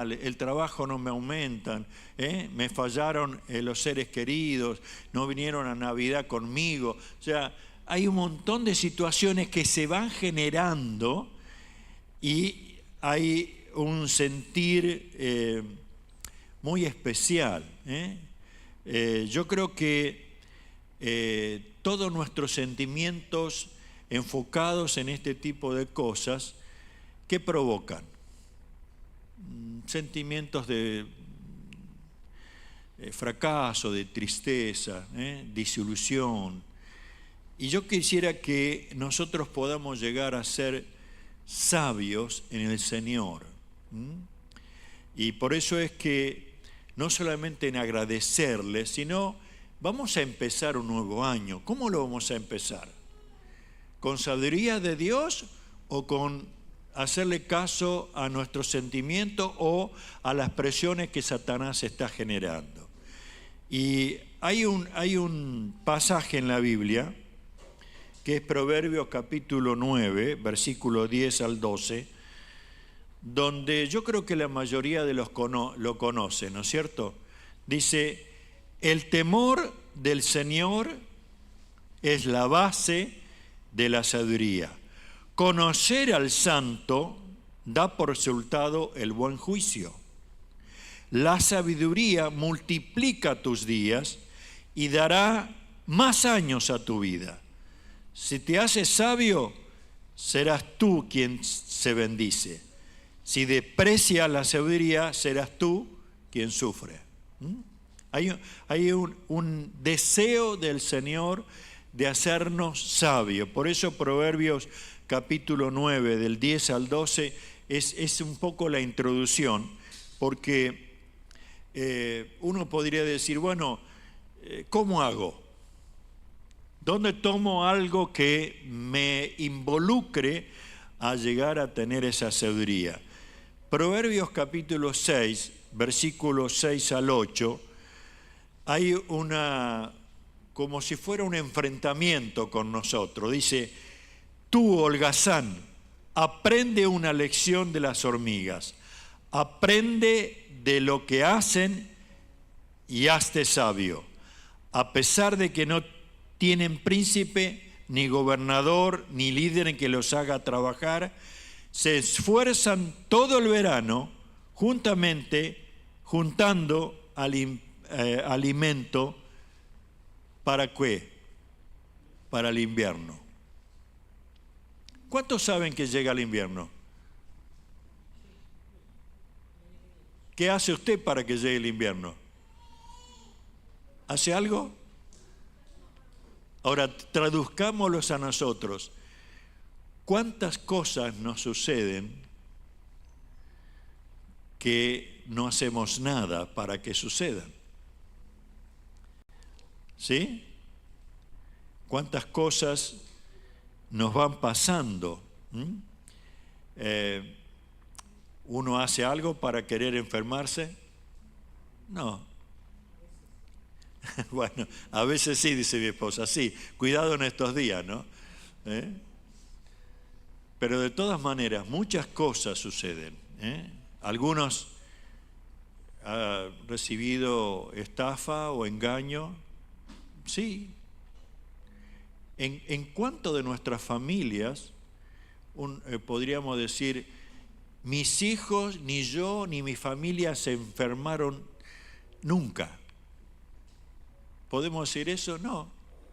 el trabajo no me aumentan, me fallaron los seres queridos, no vinieron a Navidad conmigo. O sea, hay un montón de situaciones que se van generando y hay un sentir muy especial. Yo creo que todos nuestros sentimientos enfocados en este tipo de cosas, ¿qué provocan? Sentimientos de fracaso, de tristeza, desilusión. Y yo quisiera que nosotros podamos llegar a ser sabios en el Señor. Y por eso es que no solamente en agradecerle, sino vamos a empezar un nuevo año. ¿Cómo lo vamos a empezar? ¿Con sabiduría de Dios o con hacerle caso a nuestros sentimientos o a las presiones que Satanás está generando? Y hay un pasaje en la Biblia que es Proverbios capítulo 9, versículo 10 al 12, donde yo creo que la mayoría de los lo conocen, ¿no es cierto? Dice: el temor del Señor es la base de la sabiduría. Conocer al santo da por resultado el buen juicio. La sabiduría multiplica tus días y dará más años a tu vida. Si te haces sabio, serás tú quien se bendice. Si desprecias la sabiduría, serás tú quien sufre. Hay un deseo del Señor de hacernos sabios. Por eso Proverbios capítulo 9, del 10 al 12, es un poco la introducción, porque uno podría decir, bueno, ¿cómo hago? ¿Dónde tomo algo que me involucre a llegar a tener esa sabiduría? Proverbios capítulo 6, versículos 6 al 8, hay como si fuera un enfrentamiento con nosotros. Dice: tú, holgazán, aprende una lección de las hormigas, aprende de lo que hacen y hazte sabio. A pesar de que no tienen príncipe, ni gobernador, ni líder en que los haga trabajar, se esfuerzan todo el verano juntando alimento. ¿Para qué? Para el invierno. ¿Cuántos saben que llega el invierno? ¿Qué hace usted para que llegue el invierno? ¿Hace algo? Ahora, traduzcámoslos a nosotros. ¿Cuántas cosas nos suceden que no hacemos nada para que sucedan? ¿Sí? ¿Cuántas cosas nos van pasando? ¿Uno hace algo para querer enfermarse? No. Bueno, a veces sí, dice mi esposa, sí, cuidado en estos días, ¿no? Pero de todas maneras, muchas cosas suceden. Algunos han recibido estafa o engaño. Sí. ¿En cuánto de nuestras familias podríamos decir, mis hijos, ni yo, ni mi familia se enfermaron nunca? ¿Podemos decir eso? No,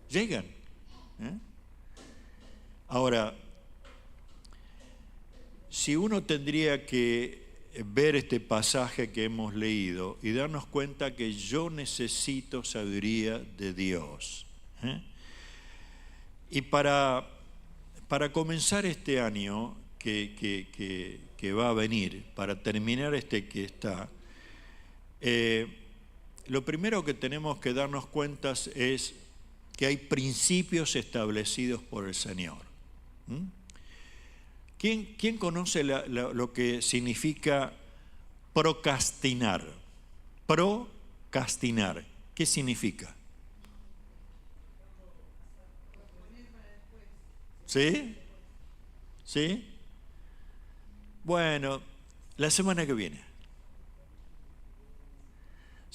llegan. Ahora, si uno tendría que ver este pasaje que hemos leído y darnos cuenta que yo necesito sabiduría de Dios. Y para comenzar este año que va a venir, para terminar este que está, lo primero que tenemos que darnos cuenta es que hay principios establecidos por el Señor. ¿Quién conoce lo que significa procrastinar? Procrastinar, ¿qué significa? ¿Sí? ¿Sí? Bueno, la semana que viene.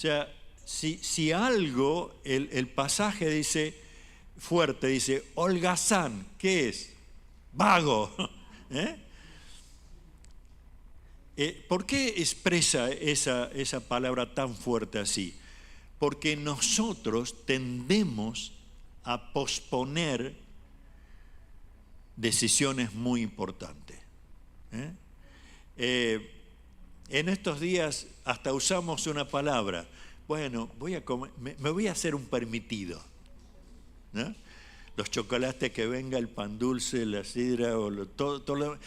sea, si algo, el pasaje dice fuerte, dice, holgazán, ¿qué es? Vago. ¿Por qué expresa esa palabra tan fuerte así? Porque nosotros tendemos a posponer decisiones muy importantes. En estos días hasta usamos una palabra. Bueno, me voy a hacer un permitido, ¿no? Los chocolates que venga, el pan dulce, la sidra, todo lo,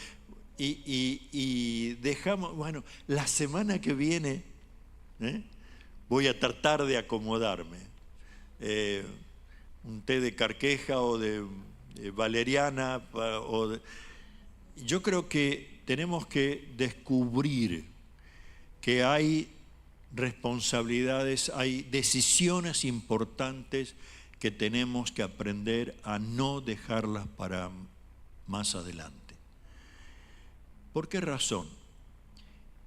y dejamos, bueno, la semana que viene voy a tratar de acomodarme. Un té de carqueja o de valeriana. Yo creo que tenemos que descubrir que hay responsabilidades, hay decisiones importantes que tenemos que aprender a no dejarlas para más adelante. ¿Por qué razón?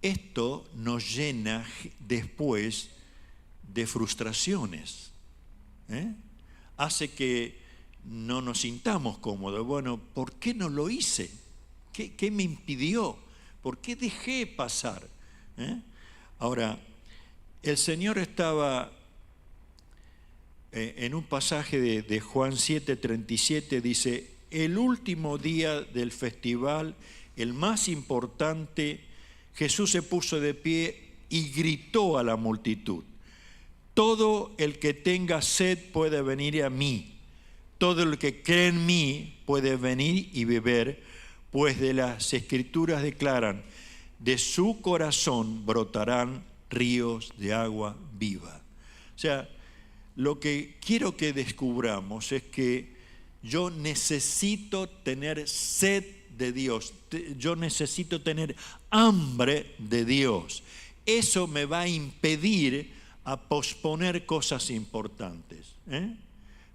Esto nos llena después de frustraciones, hace que no nos sintamos cómodos. Bueno, ¿por qué no lo hice? ¿Qué me impidió? ¿Por qué dejé pasar? Ahora, el Señor estaba en un pasaje de Juan 7:37, dice, el último día del festival, el más importante, Jesús se puso de pie y gritó a la multitud, todo el que tenga sed puede venir a mí, todo el que cree en mí puede venir y beber, pues de las Escrituras declaran, de su corazón brotarán ríos de agua viva. O sea, lo que quiero que descubramos es que yo necesito tener sed de Dios, yo necesito tener hambre de Dios. Eso me va a impedir a posponer cosas importantes.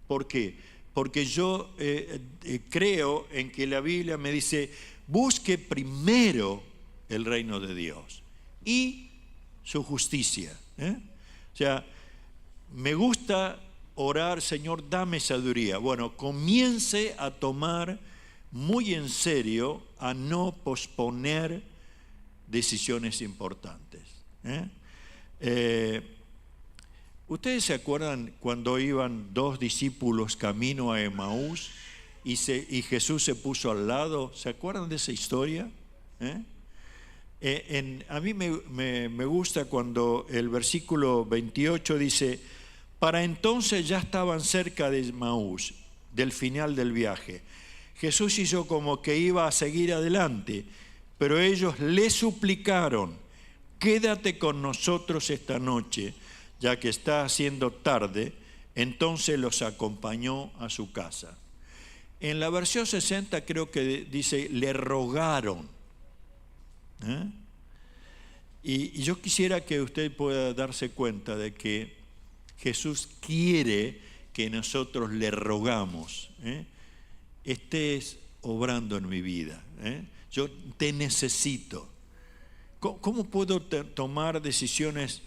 ¿Por qué? Porque yo creo en que la Biblia me dice, busque primero el reino de Dios y su justicia. O sea, me gusta orar, Señor, dame sabiduría. Bueno, comience a tomar muy en serio a no posponer decisiones importantes. ¿Ustedes se acuerdan cuando iban dos discípulos camino a Emaús y Jesús se puso al lado? ¿Se acuerdan de esa historia? A mí me gusta cuando el versículo 28 dice, para entonces ya estaban cerca de Emaús, del final del viaje. Jesús hizo como que iba a seguir adelante, pero ellos le suplicaron, quédate con nosotros esta noche, ya que está haciendo tarde. Entonces los acompañó a su casa. En la versión 60 creo que dice, le rogaron. Y yo quisiera que usted pueda darse cuenta de que Jesús quiere que nosotros le rogamos. Estés obrando en mi vida. Yo te necesito. ¿Cómo puedo tomar decisiones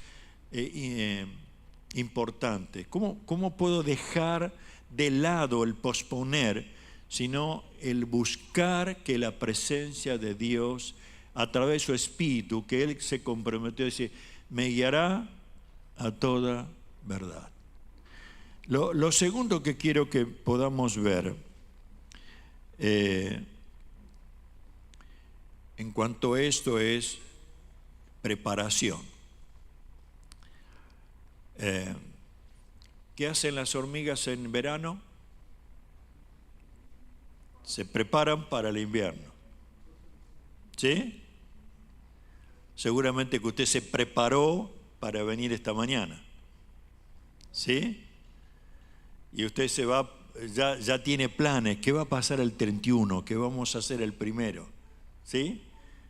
importantes? ¿Cómo puedo dejar de lado el posponer, sino el buscar que la presencia de Dios, a través de su Espíritu, que Él se comprometió a decir, me guiará a toda verdad? Lo segundo que quiero que podamos ver en cuanto a esto es preparación. ¿Qué hacen las hormigas en verano? Se preparan para el invierno. ¿Sí? Seguramente que usted se preparó para venir esta mañana. ¿Sí? Y usted se va, ya tiene planes. ¿Qué va a pasar el 31? ¿Qué vamos a hacer el 1? ¿Sí?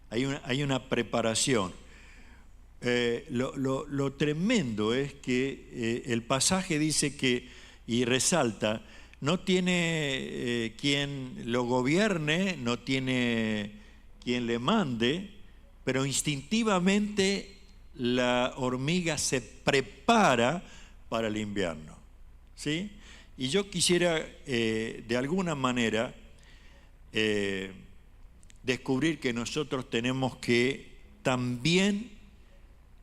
Hay una preparación. Lo tremendo es que el pasaje dice que, y resalta, no tiene quien lo gobierne, no tiene quien le mande, pero instintivamente la hormiga se prepara para el invierno, ¿sí? Y yo quisiera, de alguna manera, descubrir que nosotros tenemos que también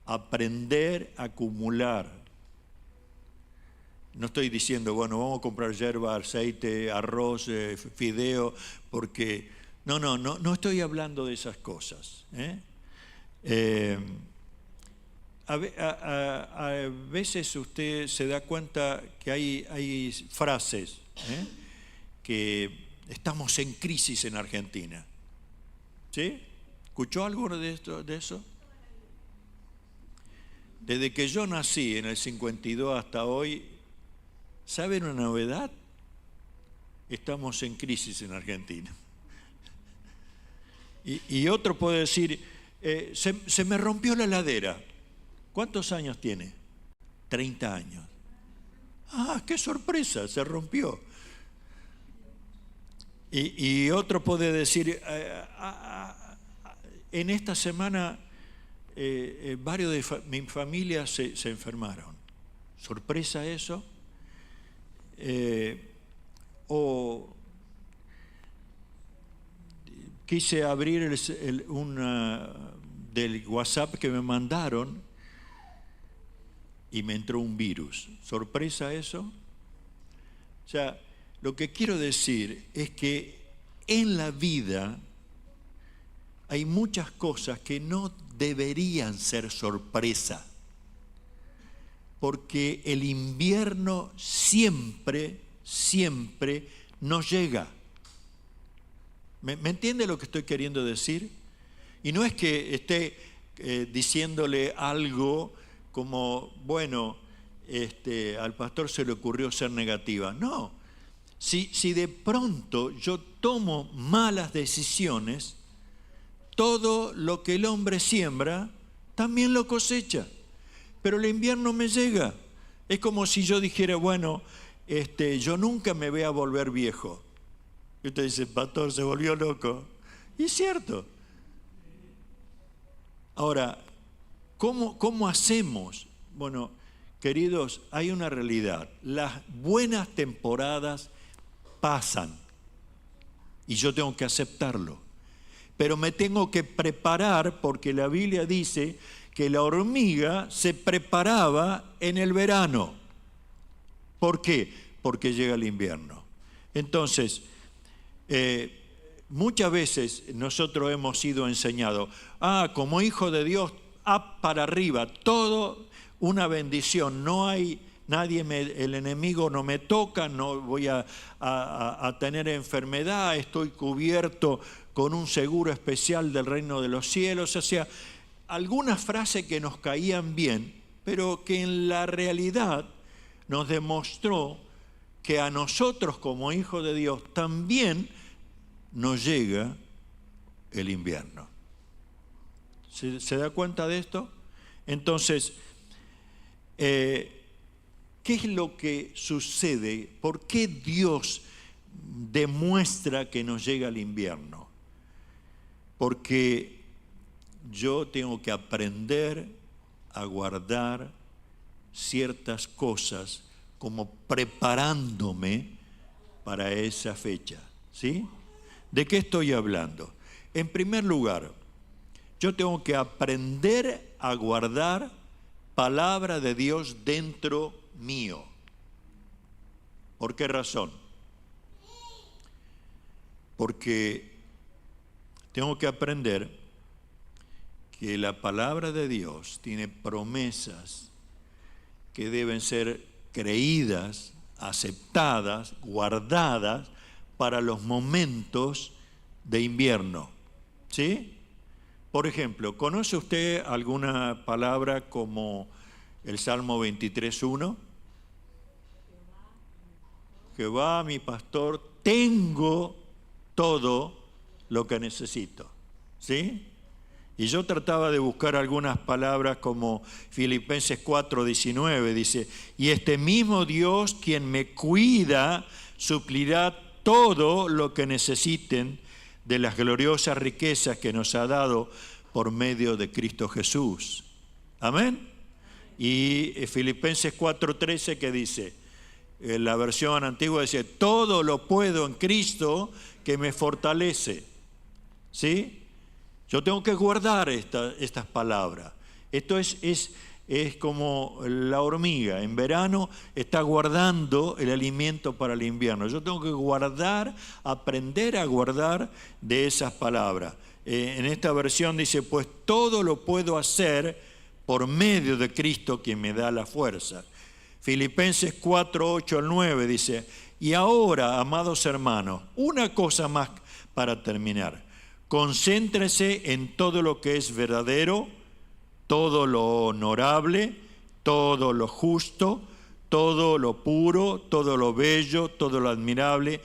aprender a acumular. No estoy diciendo, bueno, vamos a comprar yerba, aceite, arroz, fideo, porque... No estoy hablando de esas cosas. A veces usted se da cuenta que hay frases que estamos en crisis en Argentina. ¿Sí? ¿Escuchó algo de eso? Desde que yo nací en el 52 hasta hoy, ¿saben una novedad? Estamos en crisis en Argentina. Y otro puede decir, se me rompió la heladera. ¿Cuántos años tiene? 30 años. ¡Ah, qué sorpresa! Se rompió. Y otro puede decir, en esta semana varios de mi familia se enfermaron. ¿Sorpresa eso? O quise abrir del WhatsApp que me mandaron y me entró un virus. ¿Sorpresa eso? O sea, lo que quiero decir es que en la vida hay muchas cosas que no deberían ser sorpresa, porque el invierno siempre nos llega. ¿Me entiende lo que estoy queriendo decir? Y no es que esté diciéndole algo como, bueno, al pastor se le ocurrió ser negativa. No, si de pronto yo tomo malas decisiones, todo lo que el hombre siembra, también lo cosecha. Pero el invierno me llega. Es como si yo dijera, bueno, yo nunca me voy a volver viejo. Y usted dice, pastor, se volvió loco. Y es cierto. Ahora, ¿cómo hacemos? Bueno, queridos, hay una realidad. Las buenas temporadas pasan. Y yo tengo que aceptarlo. Pero me tengo que preparar porque la Biblia dice que la hormiga se preparaba en el verano. ¿Por qué? Porque llega el invierno. Entonces, muchas veces nosotros hemos sido enseñados, como hijo de Dios, para arriba, todo una bendición, no hay nadie, el enemigo no me toca, no voy a tener enfermedad, estoy cubierto con un seguro especial del reino de los cielos. O sea, algunas frases que nos caían bien, pero que en la realidad nos demostró que a nosotros como hijos de Dios también nos llega el invierno. ¿Se da cuenta de esto? Entonces, ¿qué es lo que sucede? ¿Por qué Dios demuestra que nos llega el invierno? Porque yo tengo que aprender a guardar ciertas cosas como preparándome para esa fecha, ¿sí? ¿De qué estoy hablando? En primer lugar, yo tengo que aprender a guardar palabra de Dios dentro mío. ¿Por qué razón? Porque tengo que aprender que la palabra de Dios tiene promesas que deben ser creídas, aceptadas, guardadas para los momentos de invierno. ¿Sí? Por ejemplo, ¿conoce usted alguna palabra como el Salmo 23:1? Jehová, mi pastor, tengo todo lo que necesito. ¿Sí? Y yo trataba de buscar algunas palabras como Filipenses 4:19, dice, y este mismo Dios quien me cuida suplirá todo lo que necesiten de las gloriosas riquezas que nos ha dado por medio de Cristo Jesús. Amén. Y Filipenses 4:13 que dice, la versión antigua dice, todo lo puedo en Cristo que me fortalece. ¿Sí? Yo tengo que guardar estas palabras. Esto es como la hormiga. En verano está guardando el alimento para el invierno. Yo tengo que guardar, aprender a guardar de esas palabras. En esta versión dice, pues todo lo puedo hacer por medio de Cristo quien me da la fuerza. Filipenses 4:8-9 dice, y ahora, amados hermanos, una cosa más para terminar. Concéntrese en todo lo que es verdadero, todo lo honorable, todo lo justo, todo lo puro, todo lo bello, todo lo admirable.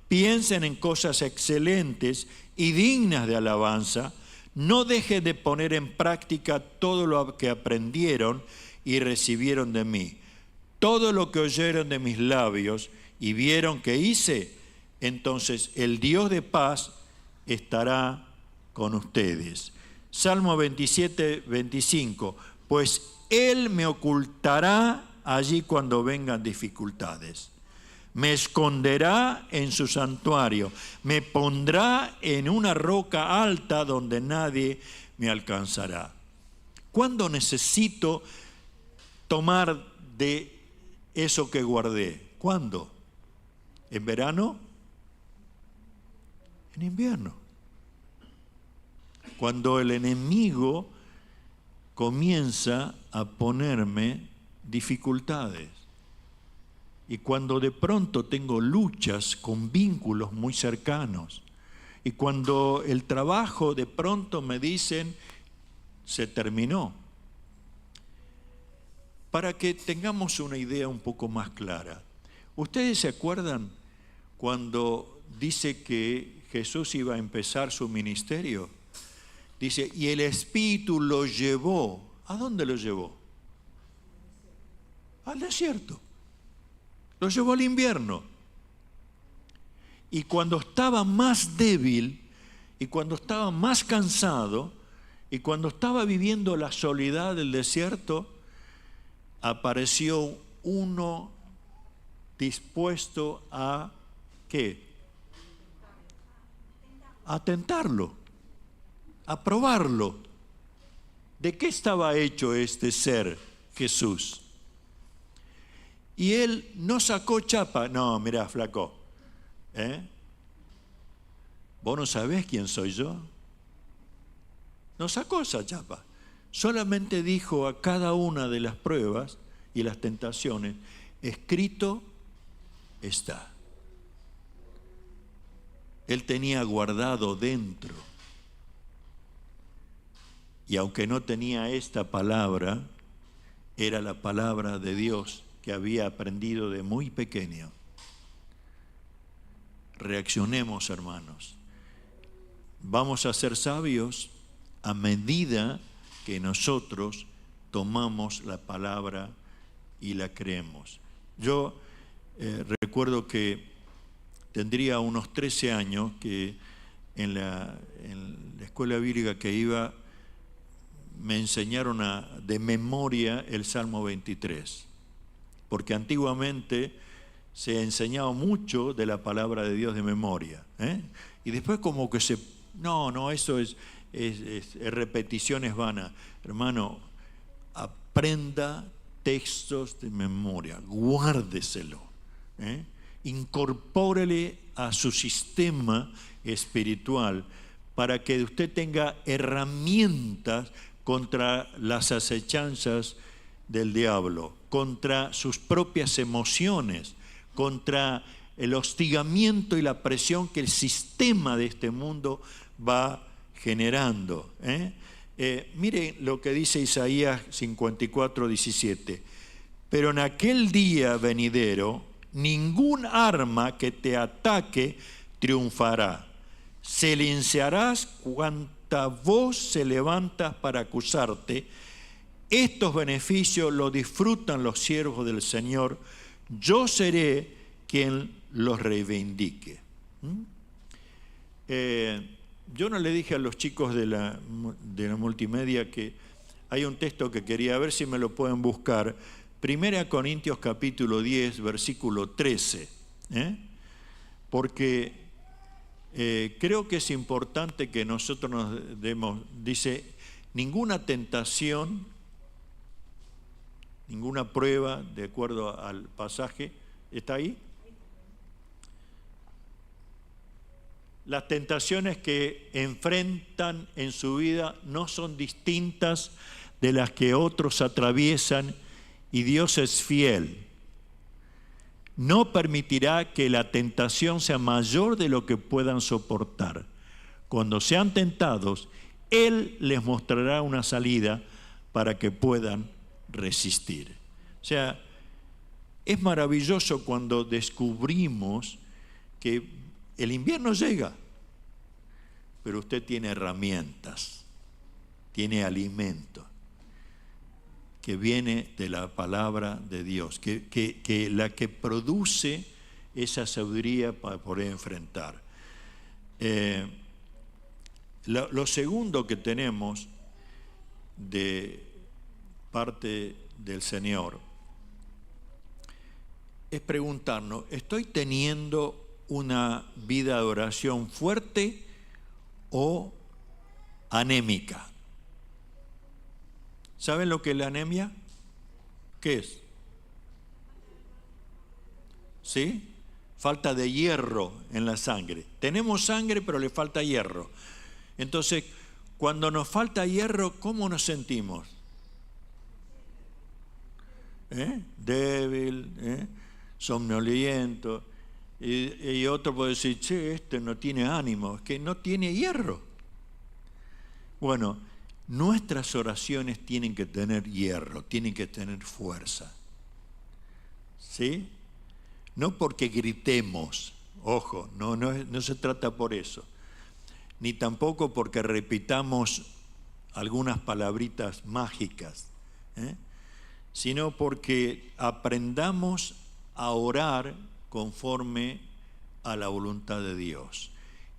Piensen en cosas excelentes y dignas de alabanza. No dejen de poner en práctica todo lo que aprendieron y recibieron de mí. Todo lo que oyeron de mis labios y vieron que hice, entonces el Dios de paz estará con ustedes. Salmo 27:25, pues Él me ocultará allí cuando vengan dificultades. Me esconderá en su santuario, me pondrá en una roca alta donde nadie me alcanzará. ¿Cuándo necesito tomar de eso que guardé? ¿Cuándo? ¿En verano? En invierno. Cuando el enemigo comienza a ponerme dificultades. Y cuando de pronto tengo luchas con vínculos muy cercanos. Y cuando el trabajo de pronto me dicen, se terminó. Para que tengamos una idea un poco más clara. ¿Ustedes se acuerdan cuando dice que Jesús iba a empezar su ministerio? Dice, y el Espíritu lo llevó. ¿A dónde lo llevó? Al desierto. Lo llevó al invierno. Y cuando estaba más débil, y cuando estaba más cansado, y cuando estaba viviendo la soledad del desierto, apareció uno dispuesto a, ¿qué? A tentarlo, a probarlo. ¿De qué estaba hecho este ser, Jesús? Y él no sacó chapa. No, mirá, flaco, ¿vos no sabés quién soy yo? No sacó esa chapa. Solamente dijo a cada una de las pruebas y las tentaciones, escrito está. Él tenía guardado dentro. Y aunque no tenía esta palabra, era la palabra de Dios que había aprendido de muy pequeño. Reaccionemos, hermanos. Vamos a ser sabios a medida que nosotros tomamos la palabra y la creemos. Yo recuerdo que tendría unos 13 años que en la escuela bíblica que iba me enseñaron de memoria el Salmo 23, porque antiguamente se enseñaba mucho de la palabra de Dios de memoria, y después como que eso es repeticiones vanas. Hermano, aprenda textos de memoria, guárdeselo, incorpórele a su sistema espiritual para que usted tenga herramientas contra las acechanzas del diablo, contra sus propias emociones, contra el hostigamiento y la presión que el sistema de este mundo va generando. Miren lo que dice Isaías 54:17. Pero en aquel día venidero, ningún arma que te ataque triunfará. Silenciarás cuanta voz se levanta para acusarte. Estos beneficios los disfrutan los siervos del Señor. Yo seré quien los reivindique. Yo no le dije a los chicos de la multimedia que hay un texto que quería ver si me lo pueden buscar. 1 Corintios capítulo 10, versículo 13. Porque creo que es importante que nosotros nos demos, dice, ninguna tentación, ninguna prueba, de acuerdo al pasaje, ¿está ahí? Las tentaciones que enfrentan en su vida no son distintas de las que otros atraviesan, y Dios es fiel. No permitirá que la tentación sea mayor de lo que puedan soportar. Cuando sean tentados, Él les mostrará una salida para que puedan resistir. O sea, es maravilloso cuando descubrimos que el invierno llega, pero usted tiene herramientas, tiene alimento, que viene de la palabra de Dios, que la que produce esa sabiduría para poder enfrentar. Lo segundo que tenemos de parte del Señor es preguntarnos, ¿estoy teniendo una vida de oración fuerte o anémica? ¿Saben lo que es la anemia? ¿Qué es? ¿Sí? Falta de hierro en la sangre. Tenemos sangre, pero le falta hierro. Entonces, cuando nos falta hierro, ¿cómo nos sentimos? Débil, somnoliento. Y otro puede decir, che, este no tiene ánimo, es que no tiene hierro. Bueno, nuestras oraciones tienen que tener hierro, tienen que tener fuerza. ¿Sí? No porque gritemos, ojo, no se trata por eso. Ni tampoco porque repitamos algunas palabritas mágicas, sino porque aprendamos a orar conforme a la voluntad de Dios.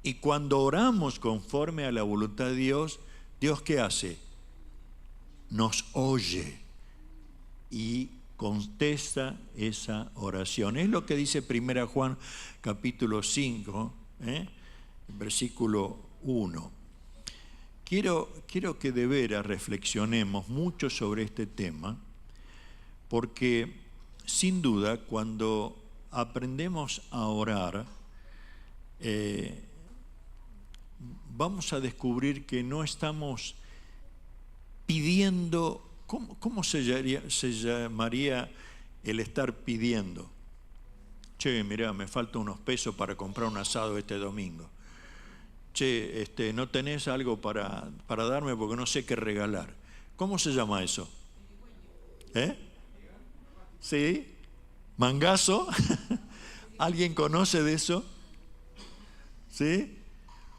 Y cuando oramos conforme a la voluntad de Dios, ¿Dios qué hace? Nos oye y contesta esa oración. Es lo que dice 1 Juan capítulo 5, versículo 1. Quiero que de veras reflexionemos mucho sobre este tema, porque sin duda cuando aprendemos a orar, vamos a descubrir que no estamos pidiendo. ¿Cómo se llamaría el estar pidiendo? Che, mirá, me faltan unos pesos para comprar un asado este domingo. Che, ¿no tenés algo para darme porque no sé qué regalar? ¿Cómo se llama eso? ¿Sí? ¿Mangazo? ¿Alguien conoce de eso? ¿Sí?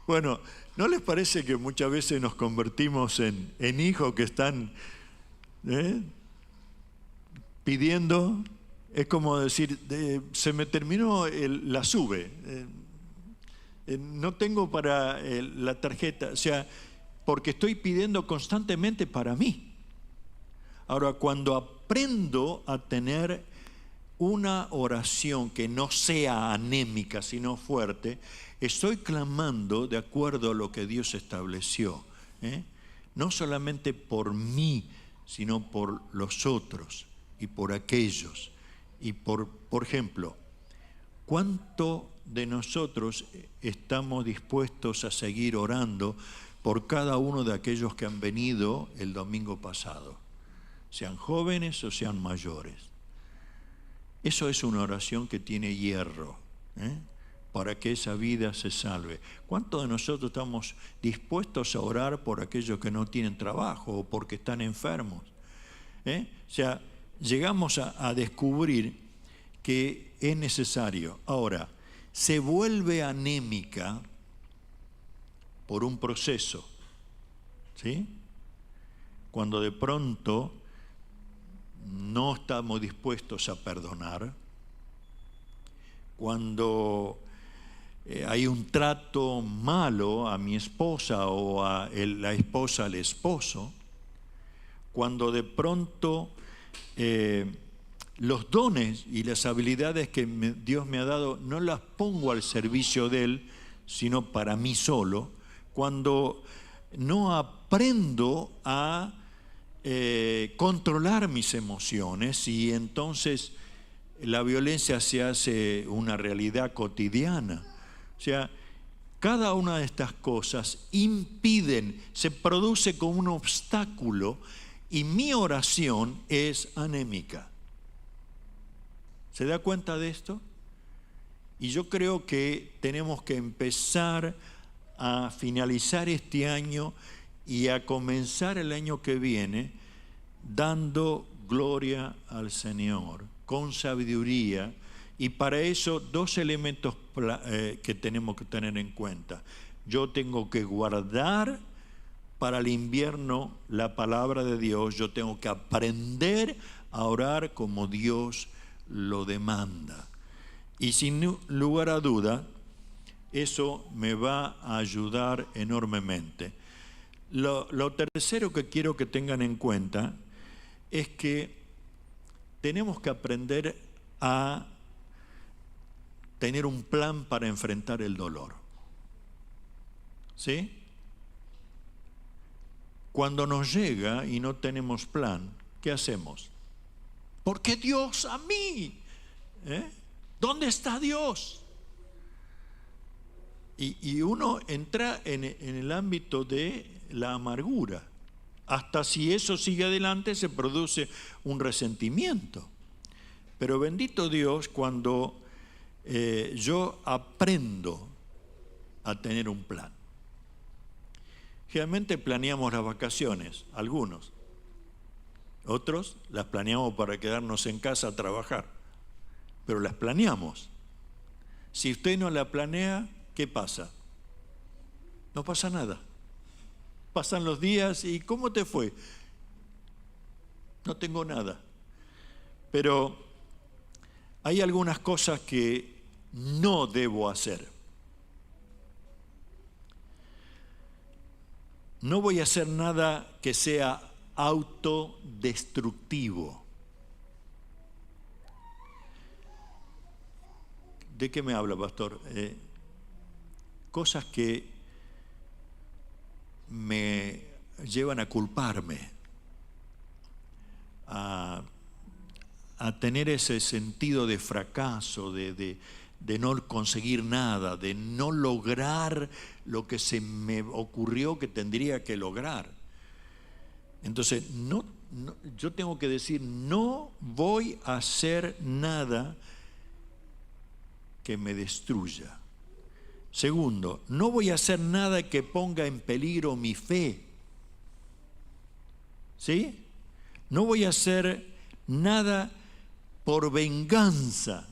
Bueno, ¿no les parece que muchas veces nos convertimos en hijos que están pidiendo? Es como decir, se me terminó la sube, no tengo para la tarjeta, o sea, porque estoy pidiendo constantemente para mí. Ahora, cuando aprendo a tener una oración que no sea anémica, sino fuerte, estoy clamando de acuerdo a lo que Dios estableció, no solamente por mí, sino por los otros y por aquellos. Y por ejemplo, ¿cuánto de nosotros estamos dispuestos a seguir orando por cada uno de aquellos que han venido el domingo pasado? Sean jóvenes o sean mayores. Eso es una oración que tiene hierro, para que esa vida se salve. ¿Cuántos de nosotros estamos dispuestos a orar por aquellos que no tienen trabajo o porque están enfermos? O sea, llegamos a descubrir que es necesario. Ahora, se vuelve anémica por un proceso, ¿sí? Cuando de pronto no estamos dispuestos a perdonar, cuando hay un trato malo a mi esposa o a la esposa al esposo, cuando de pronto los dones y las habilidades que Dios me ha dado no las pongo al servicio de Él, sino para mí solo, cuando no aprendo a controlar mis emociones y entonces la violencia se hace una realidad cotidiana. O sea, cada una de estas cosas impiden, se produce como un obstáculo y mi oración es anémica. ¿Se da cuenta de esto? Y yo creo que tenemos que empezar a finalizar este año y a comenzar el año que viene dando gloria al Señor, con sabiduría. Y para eso, dos elementos que tenemos que tener en cuenta. Yo tengo que guardar para el invierno la palabra de Dios. Yo tengo que aprender a orar como Dios lo demanda. Y sin lugar a duda, eso me va a ayudar enormemente. Lo tercero que quiero que tengan en cuenta es que tenemos que aprender a tener un plan para enfrentar el dolor. ¿Sí? Cuando nos llega y no tenemos plan, ¿qué hacemos? ¿Por qué Dios a mí? ¿Dónde está Dios? Y uno entra en el ámbito de la amargura. Hasta si eso sigue adelante se produce un resentimiento. Pero bendito Dios cuando yo aprendo a tener un plan. Generalmente planeamos las vacaciones, algunos. Otros las planeamos para quedarnos en casa a trabajar. Pero las planeamos. Si usted no la planea, ¿qué pasa? No pasa nada. Pasan los días y ¿cómo te fue? No tengo nada. Pero hay algunas cosas que no debo hacer. No voy a hacer nada que sea autodestructivo. ¿De qué me habla, pastor? Cosas que me llevan a culparme, a tener ese sentido de fracaso, de no conseguir nada, de no lograr lo que se me ocurrió que tendría que lograr. Entonces, yo tengo que decir, no voy a hacer nada que me destruya. Segundo, no voy a hacer nada que ponga en peligro mi fe. ¿Sí? No voy a hacer nada por venganza,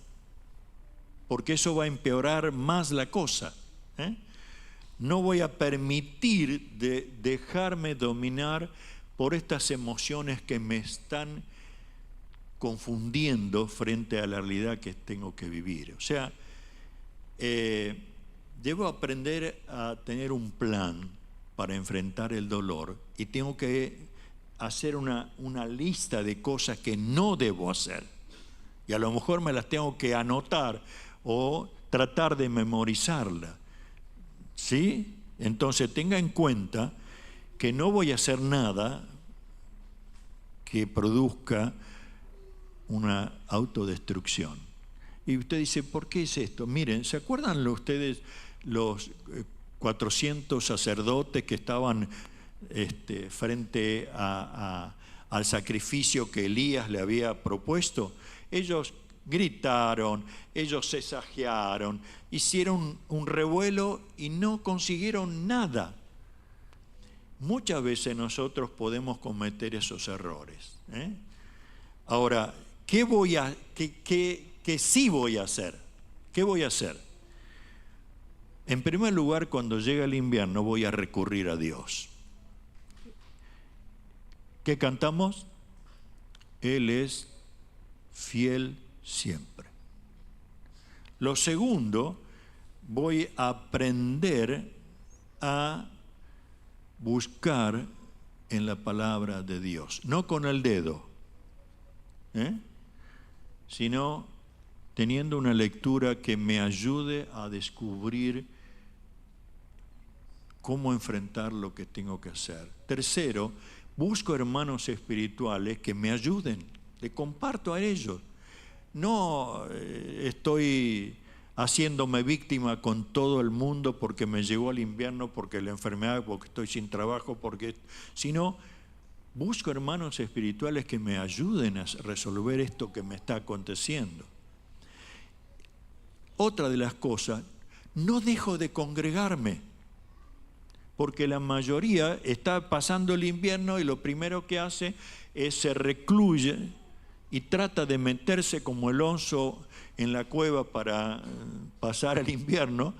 porque eso va a empeorar más la cosa. No voy a permitir dejarme dominar por estas emociones que me están confundiendo frente a la realidad que tengo que vivir. O sea, debo aprender a tener un plan para enfrentar el dolor y tengo que hacer una lista de cosas que no debo hacer. Y a lo mejor me las tengo que anotar o tratar de memorizarla. ¿Sí? Entonces tenga en cuenta que no voy a hacer nada que produzca una autodestrucción. Y usted dice, ¿por qué es esto? Miren, ¿se acuerdan ustedes los 400 sacerdotes que estaban frente al sacrificio que Elías le había propuesto? Ellos gritaron, ellos se sajearon, hicieron un revuelo y no consiguieron nada. Muchas veces nosotros podemos cometer esos errores. Ahora, ¿qué sí voy a hacer? ¿Qué voy a hacer? En primer lugar, cuando llega el invierno, voy a recurrir a Dios. ¿Qué cantamos? Él es fiel siempre. Lo segundo, voy a aprender a buscar en la palabra de Dios, no con el dedo, sino teniendo una lectura que me ayude a descubrir cómo enfrentar lo que tengo que hacer. Tercero, busco hermanos espirituales que me ayuden, le comparto a ellos. No estoy haciéndome víctima con todo el mundo porque me llegó el invierno, porque la enfermedad, porque estoy sin trabajo, sino busco hermanos espirituales que me ayuden a resolver esto que me está aconteciendo. Otra de las cosas, no dejo de congregarme, porque la mayoría está pasando el invierno y lo primero que hace es se recluye y trata de meterse como el oso en la cueva para pasar el invierno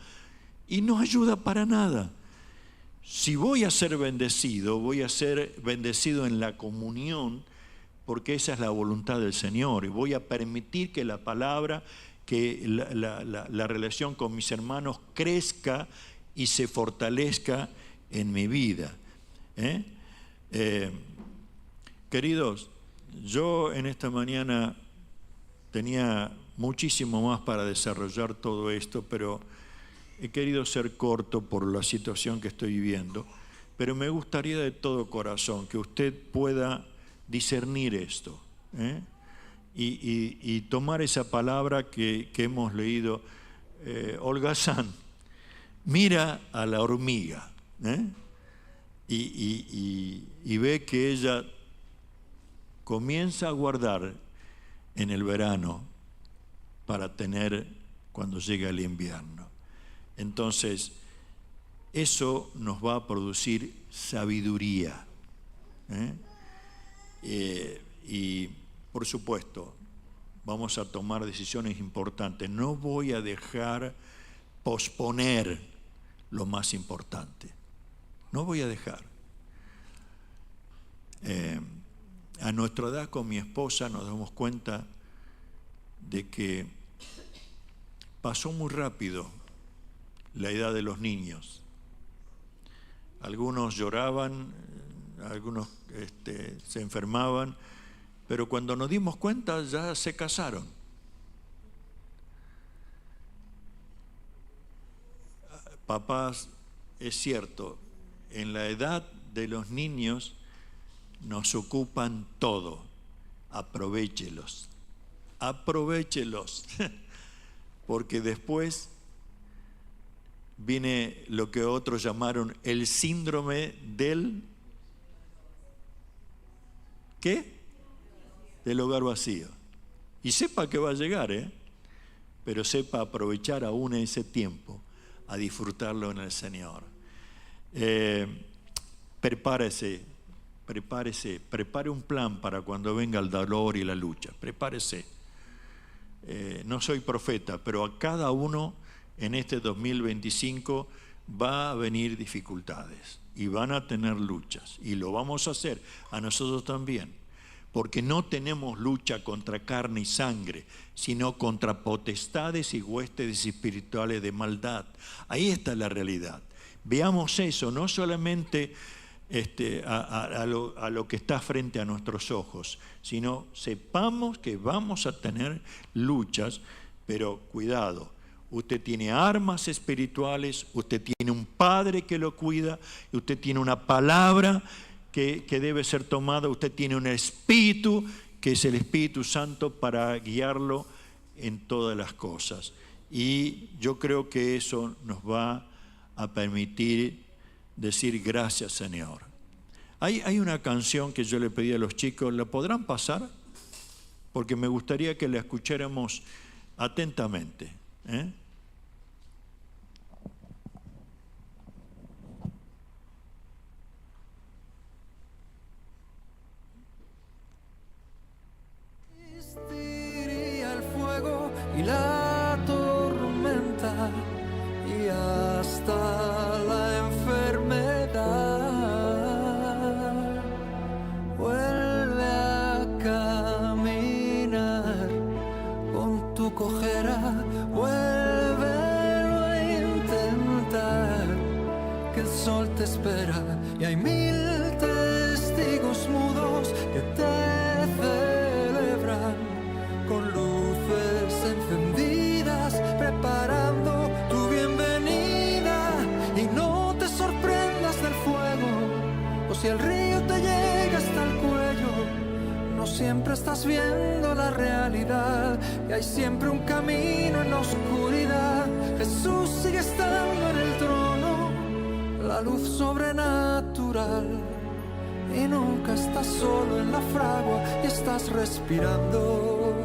y no ayuda para nada. Si voy a ser bendecido, voy a ser bendecido en la comunión, porque esa es la voluntad del Señor, y voy a permitir que la palabra, que la relación con mis hermanos crezca y se fortalezca en mi vida. Queridos, yo en esta mañana tenía muchísimo más para desarrollar todo esto, pero he querido ser corto por la situación que estoy viviendo, pero me gustaría de todo corazón que usted pueda discernir esto, y tomar esa palabra que hemos leído. Holgazán, mira a la hormiga, y ve que ella comienza a guardar en el verano para tener cuando llega el invierno. Entonces, eso nos va a producir sabiduría. Y, por supuesto, vamos a tomar decisiones importantes. No voy a dejar posponer lo más importante. No voy a dejar. A nuestra edad con mi esposa nos damos cuenta de que pasó muy rápido la edad de los niños. Algunos lloraban, algunos se enfermaban, pero cuando nos dimos cuenta ya se casaron. Papás, es cierto, en la edad de los niños nos ocupan todo. Aprovéchelos, aprovéchelos, porque después viene lo que otros llamaron el síndrome del ¿qué? Del hogar vacío. Y sepa que va a llegar, pero sepa aprovechar aún ese tiempo a disfrutarlo en el Señor. Prepárese, prepare un plan para cuando venga el dolor y la lucha. Prepárese. No soy profeta, pero a cada uno en este 2025 va a venir dificultades y van a tener luchas, y lo vamos a hacer a nosotros también, porque no tenemos lucha contra carne y sangre, sino contra potestades y huestes espirituales de maldad. Ahí está la realidad. Veamos eso, no solamente a lo que está frente a nuestros ojos, sino sepamos que vamos a tener luchas, pero cuidado. Usted tiene armas espirituales, usted tiene un Padre que lo cuida, y usted tiene una palabra que debe ser tomada, usted tiene un Espíritu que es el Espíritu Santo para guiarlo en todas las cosas. Y yo creo que eso nos va a permitir decir gracias, Señor. Hay una canción que yo le pedí a los chicos, ¿la podrán pasar? Porque me gustaría que la escucháramos atentamente. El fuego y la tormenta y hasta la enfermedad. Vuelve a caminar con tu cojera, vuelve a intentar, que el sol te espera y hay 1000 testigos mudos que te celebran con luces encendidas, preparando tu bienvenida. Y no te sorprendas del fuego, o si el río te llega hasta el cuello. No siempre estás viendo la realidad, y hay siempre un camino en la oscuridad. Jesús sigue estando en el trono, la luz sobrenatural. Y nunca estás solo en la fragua, y estás respirando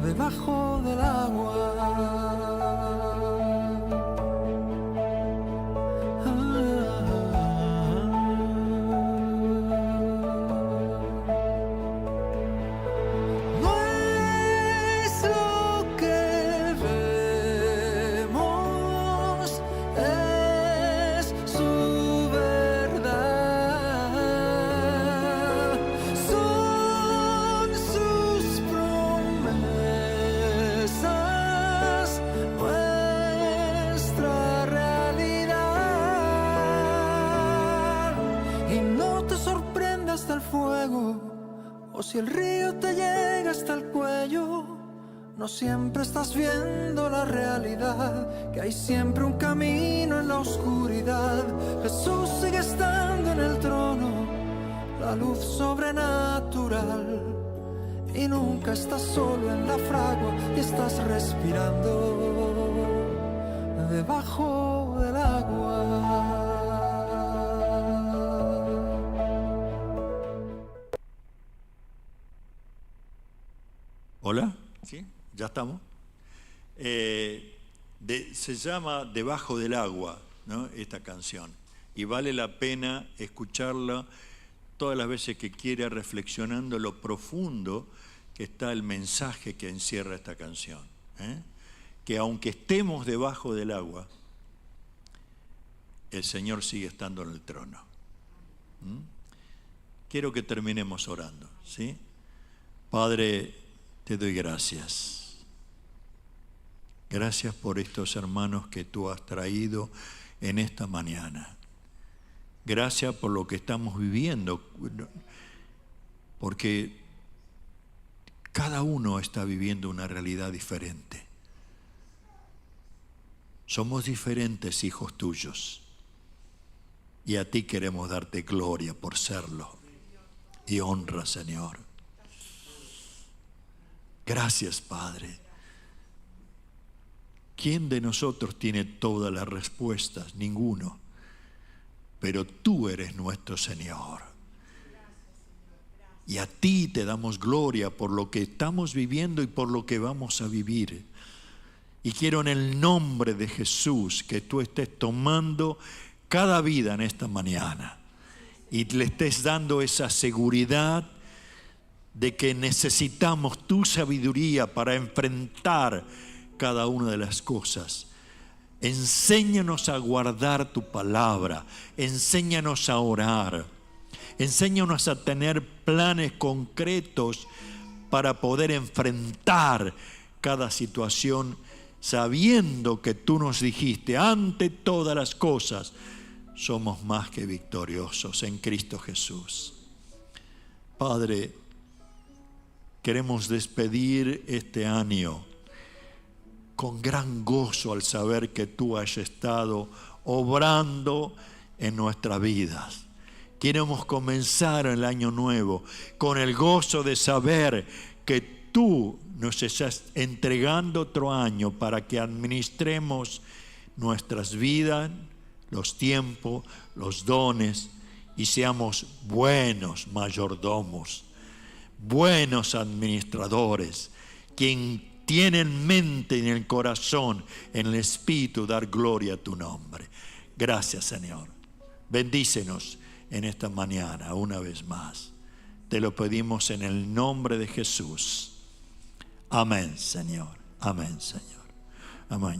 debajo del agua. O si el río te llega hasta el cuello, no siempre estás viendo la realidad, que hay siempre un camino en la oscuridad. Jesús sigue estando en el trono, la luz sobrenatural. Y nunca estás solo en la fragua, y estás respirando debajo del agua. ¿Hola? ¿Sí? ¿Ya estamos? Se llama Debajo del agua, ¿no? Esta canción. Y vale la pena escucharla todas las veces que quiera, reflexionando lo profundo que está el mensaje que encierra esta canción. Que aunque estemos debajo del agua, el Señor sigue estando en el trono. Quiero que terminemos orando, ¿sí? Padre, te doy gracias. Gracias por estos hermanos que tú has traído en esta mañana. Gracias por lo que estamos viviendo, porque cada uno está viviendo una realidad diferente. Somos diferentes hijos tuyos, y a ti queremos darte gloria por serlo y honra, Señor. Gracias, Padre. ¿Quién de nosotros tiene todas las respuestas? Ninguno. Pero tú eres nuestro Señor. Y a ti te damos gloria por lo que estamos viviendo y por lo que vamos a vivir. Y quiero en el nombre de Jesús que tú estés tomando cada vida en esta mañana y le estés dando esa seguridad de que necesitamos tu sabiduría para enfrentar cada una de las cosas. Enséñanos a guardar tu palabra, enséñanos a orar, enséñanos a tener planes concretos para poder enfrentar cada situación, sabiendo que tú nos dijiste, ante todas las cosas, somos más que victoriosos en Cristo Jesús. Padre, queremos despedir este año con gran gozo al saber que tú has estado obrando en nuestras vidas. Queremos comenzar el año nuevo con el gozo de saber que tú nos estás entregando otro año para que administremos nuestras vidas, los tiempos, los dones, y seamos buenos mayordomos, buenos administradores, quien tiene en mente y en el corazón, en el espíritu, dar gloria a tu nombre. Gracias, Señor. Bendícenos en esta mañana una vez más. Te lo pedimos en el nombre de Jesús. Amén, Señor. Amén, Señor. Amén.